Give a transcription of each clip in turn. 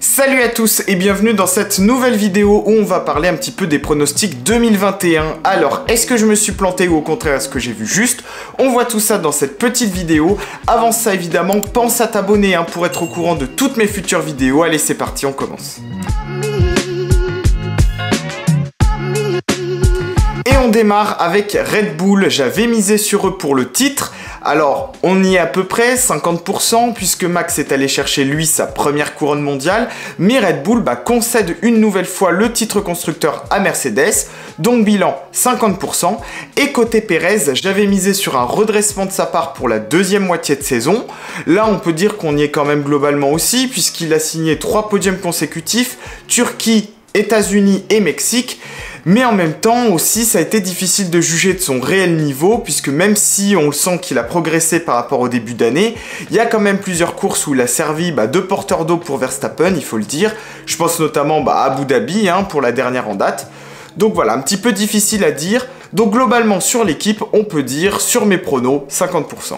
Salut à tous et bienvenue dans cette nouvelle vidéo où on va parler un petit peu des pronostics 2021. Alors, est-ce que je me suis planté ou au contraire est-ce que j'ai vu juste? On voit tout ça dans cette petite vidéo. Avant ça, évidemment, pense à t'abonner pour être au courant de toutes mes futures vidéos. Allez, c'est parti, on commence. Et on démarre avec Red Bull. J'avais misé sur eux pour le titre. Alors, on y est à peu près, 50%, puisque Max est allé chercher, lui, sa première couronne mondiale, mais Red Bull concède une nouvelle fois le titre constructeur à Mercedes, donc bilan 50%, et côté Pérez, j'avais misé sur un redressement de sa part pour la deuxième moitié de saison. Là, on peut dire qu'on y est quand même globalement aussi, puisqu'il a signé 3 podiums consécutifs, Turquie, États-Unis et Mexique. Mais en même temps aussi, ça a été difficile de juger de son réel niveau, puisque même si on le sent qu'il a progressé par rapport au début d'année, il y a quand même plusieurs courses où il a servi de porteur d'eau pour Verstappen, il faut le dire. Je pense notamment à Abu Dhabi pour la dernière en date. Donc voilà, un petit peu difficile à dire. Donc globalement sur l'équipe, on peut dire sur mes pronos, 50%.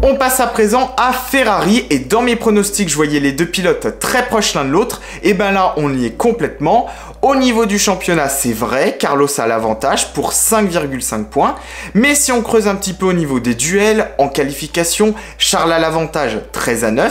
On passe à présent à Ferrari et dans mes pronostics, je voyais les deux pilotes très proches l'un de l'autre. Et là, on y est complètement. Au niveau du championnat, c'est vrai, Carlos a l'avantage pour 5,5 points. Mais si on creuse un petit peu au niveau des duels, en qualification, Charles a l'avantage 13-9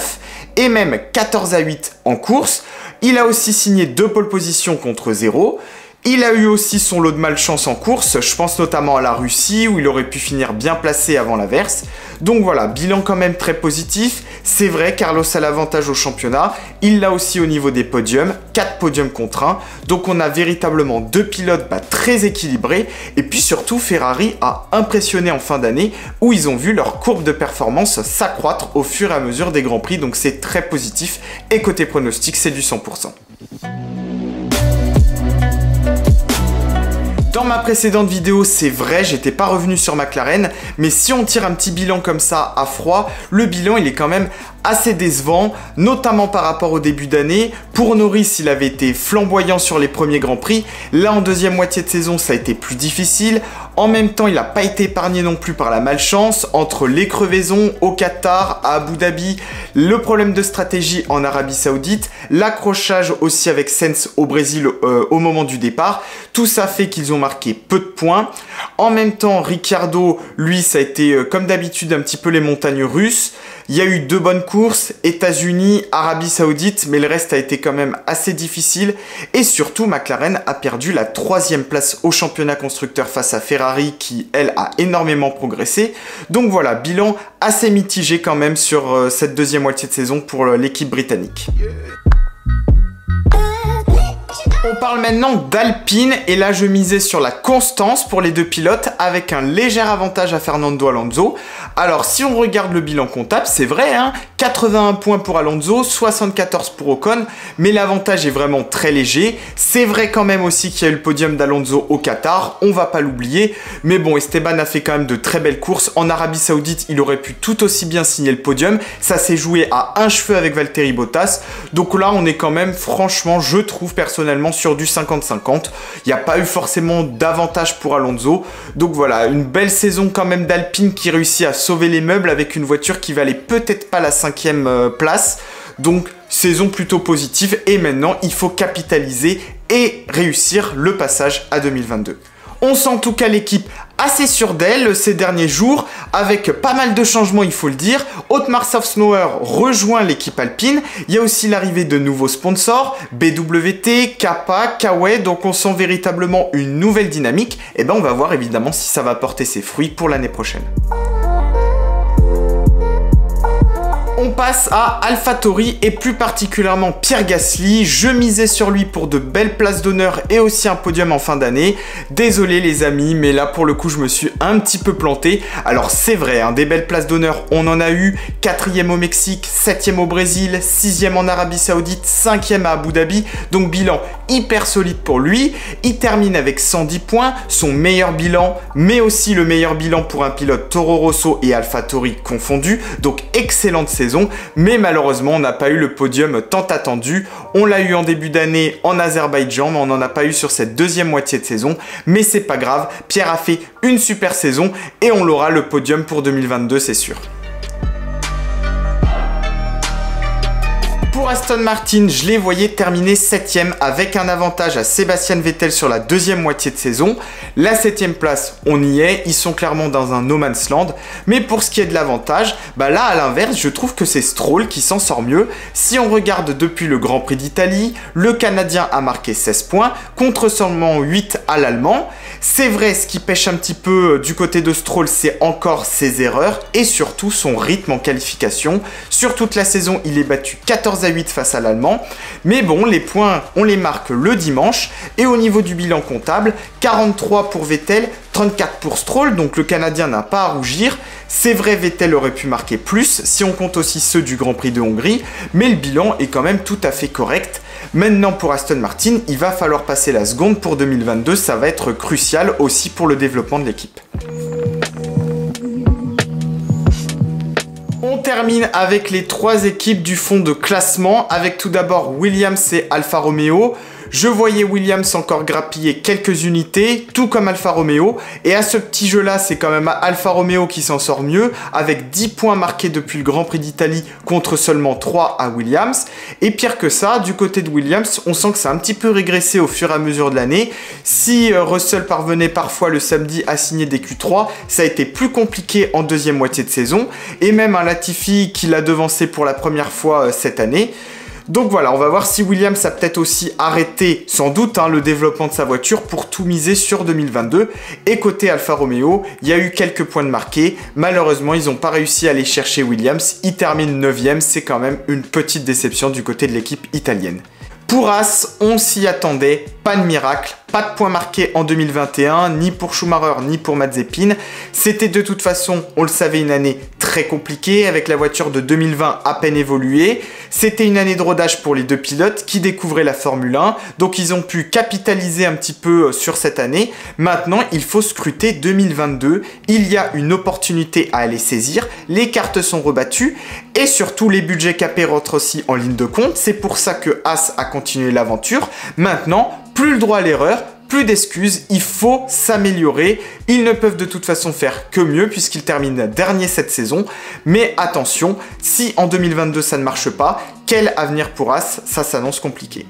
et même 14-8 en course. Il a aussi signé 2 pole positions contre 0. Il a eu aussi son lot de malchance en course, je pense notamment à la Russie où il aurait pu finir bien placé avant l'averse. Donc voilà, bilan quand même très positif. C'est vrai, Carlos a l'avantage au championnat, il l'a aussi au niveau des podiums, 4 podiums contre 1. Donc on a véritablement 2 pilotes très équilibrés. Et puis surtout, Ferrari a impressionné en fin d'année où ils ont vu leur courbe de performance s'accroître au fur et à mesure des Grands Prix. Donc c'est très positif et côté pronostic, c'est du 100%. Dans ma précédente vidéo, c'est vrai, j'étais pas revenu sur McLaren, mais si on tire un petit bilan comme ça à froid, le bilan il est quand même assez décevant, notamment par rapport au début d'année. Pour Norris, il avait été flamboyant sur les premiers Grands Prix. Là, en deuxième moitié de saison, ça a été plus difficile. En même temps, il n'a pas été épargné non plus par la malchance, entre les crevaisons au Qatar, à Abu Dhabi, le problème de stratégie en Arabie Saoudite, l'accrochage aussi avec Sainz au Brésil au moment du départ. Tout ça fait qu'ils ont marqué peu de points. En même temps, Ricciardo, lui, ça a été comme d'habitude un petit peu les montagnes russes. Il y a eu 2 bonnes courses, États-Unis, Arabie Saoudite, mais le reste a été quand même assez difficile. Et surtout, McLaren a perdu la 3e place au championnat constructeur face à Ferrari qui, elle, a énormément progressé. Donc voilà, bilan assez mitigé quand même sur cette deuxième moitié de saison pour l'équipe britannique. On parle maintenant d'Alpine et là je misais sur la constance pour les deux pilotes avec un léger avantage à Fernando Alonso. Alors si on regarde le bilan comptable, c'est vrai, 81 points pour Alonso, 74 pour Ocon, mais l'avantage est vraiment très léger. C'est vrai quand même aussi qu'il y a eu le podium d'Alonso au Qatar, on va pas l'oublier, mais bon, Esteban a fait quand même de très belles courses. En Arabie Saoudite, il aurait pu tout aussi bien signer le podium, ça s'est joué à un cheveu avec Valtteri Bottas, donc là on est quand même, franchement, je trouve personnellement sur du 50-50. Il n'y a pas eu forcément d'avantage pour Alonso. Donc voilà, une belle saison quand même d'Alpine qui réussit à sauver les meubles avec une voiture qui valait peut-être pas la 5e place. Donc saison plutôt positive et maintenant il faut capitaliser et réussir le passage à 2022. On sent en tout cas l'équipe assez sûre d'elle ces derniers jours, avec pas mal de changements, il faut le dire. Otmar Szafnauer rejoint l'équipe Alpine. Il y a aussi l'arrivée de nouveaux sponsors, BWT, Kappa, Kawaii, donc on sent véritablement une nouvelle dynamique. Et on va voir évidemment si ça va porter ses fruits pour l'année prochaine. On passe à AlphaTauri et plus particulièrement Pierre Gasly. Je misais sur lui pour de belles places d'honneur et aussi un podium en fin d'année. Désolé les amis, mais là pour le coup je me suis un petit peu planté. Alors c'est vrai, des belles places d'honneur on en a eu. 4e au Mexique, 7e au Brésil, 6e en Arabie Saoudite, 5e à Abu Dhabi. Donc bilan hyper solide pour lui. Il termine avec 110 points, son meilleur bilan, mais aussi le meilleur bilan pour un pilote Toro Rosso et AlphaTauri confondus. Donc excellente saison. Mais malheureusement on n'a pas eu le podium tant attendu. On l'a eu en début d'année en Azerbaïdjan, mais on n'en a pas eu sur cette deuxième moitié de saison. Mais c'est pas grave, Pierre a fait une super saison et on l'aura le podium pour 2022, c'est sûr. Pour Aston Martin, je les voyais terminer 7ème avec un avantage à Sebastian Vettel sur la deuxième moitié de saison. La 7ème place, on y est, ils sont clairement dans un no man's land. Mais pour ce qui est de l'avantage, là à l'inverse, je trouve que c'est Stroll qui s'en sort mieux. Si on regarde depuis le Grand Prix d'Italie, le Canadien a marqué 16 points contre seulement 8 à l'Allemand. C'est vrai, ce qui pêche un petit peu du côté de Stroll, c'est encore ses erreurs et surtout son rythme en qualification. Sur toute la saison, il est battu 14-8 face à l'Allemand. Mais bon, les points, on les marque le dimanche. Et au niveau du bilan comptable, 43 pour Vettel, 34 pour Stroll, donc le Canadien n'a pas à rougir. C'est vrai, Vettel aurait pu marquer plus, si on compte aussi ceux du Grand Prix de Hongrie, mais le bilan est quand même tout à fait correct. Maintenant, pour Aston Martin, il va falloir passer la seconde pour 2022, ça va être crucial aussi pour le développement de l'équipe. On termine avec les 3 équipes du fond de classement, avec tout d'abord Williams et Alfa Romeo. Je voyais Williams encore grappiller quelques unités, tout comme Alfa Romeo. Et à ce petit jeu-là, c'est quand même Alfa Romeo qui s'en sort mieux, avec 10 points marqués depuis le Grand Prix d'Italie contre seulement 3 à Williams. Et pire que ça, du côté de Williams, on sent que ça a un petit peu régressé au fur et à mesure de l'année. Si Russell parvenait parfois le samedi à signer des Q3, ça a été plus compliqué en deuxième moitié de saison. Et même un Latifi qui l'a devancé pour la première fois cette année. Donc voilà, on va voir si Williams a peut-être aussi arrêté, sans doute, le développement de sa voiture pour tout miser sur 2022. Et côté Alfa Romeo, il y a eu quelques points de marqués. Malheureusement, ils n'ont pas réussi à aller chercher Williams. Ils terminent 9ème, c'est quand même une petite déception du côté de l'équipe italienne. Pour As, on s'y attendait, pas de miracle, pas de points marqués en 2021, ni pour Schumacher, ni pour Mazepin. C'était de toute façon, on le savait, une année très compliquée, avec la voiture de 2020 à peine évoluée. C'était une année de rodage pour les deux pilotes qui découvraient la Formule 1, donc ils ont pu capitaliser un petit peu sur cette année. Maintenant, il faut scruter 2022. Il y a une opportunité à aller saisir, les cartes sont rebattues, et surtout les budgets capés rentrent aussi en ligne de compte. C'est pour ça que As a continué l'aventure. Maintenant, plus le droit à l'erreur, plus d'excuses, il faut s'améliorer. Ils ne peuvent de toute façon faire que mieux puisqu'ils terminent dernier cette saison. Mais attention, si en 2022 ça ne marche pas, quel avenir pour As? Ça s'annonce compliqué.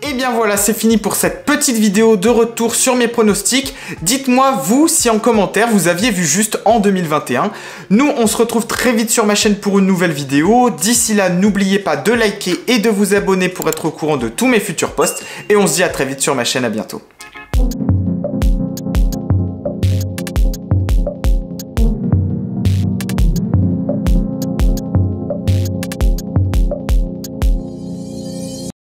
Et bien voilà, c'est fini pour cette petite vidéo de retour sur mes pronostics. Dites-moi, vous, si en commentaire, vous aviez vu juste en 2021. Nous, on se retrouve très vite sur ma chaîne pour une nouvelle vidéo. D'ici là, n'oubliez pas de liker et de vous abonner pour être au courant de tous mes futurs posts. Et on se dit à très vite sur ma chaîne, à bientôt.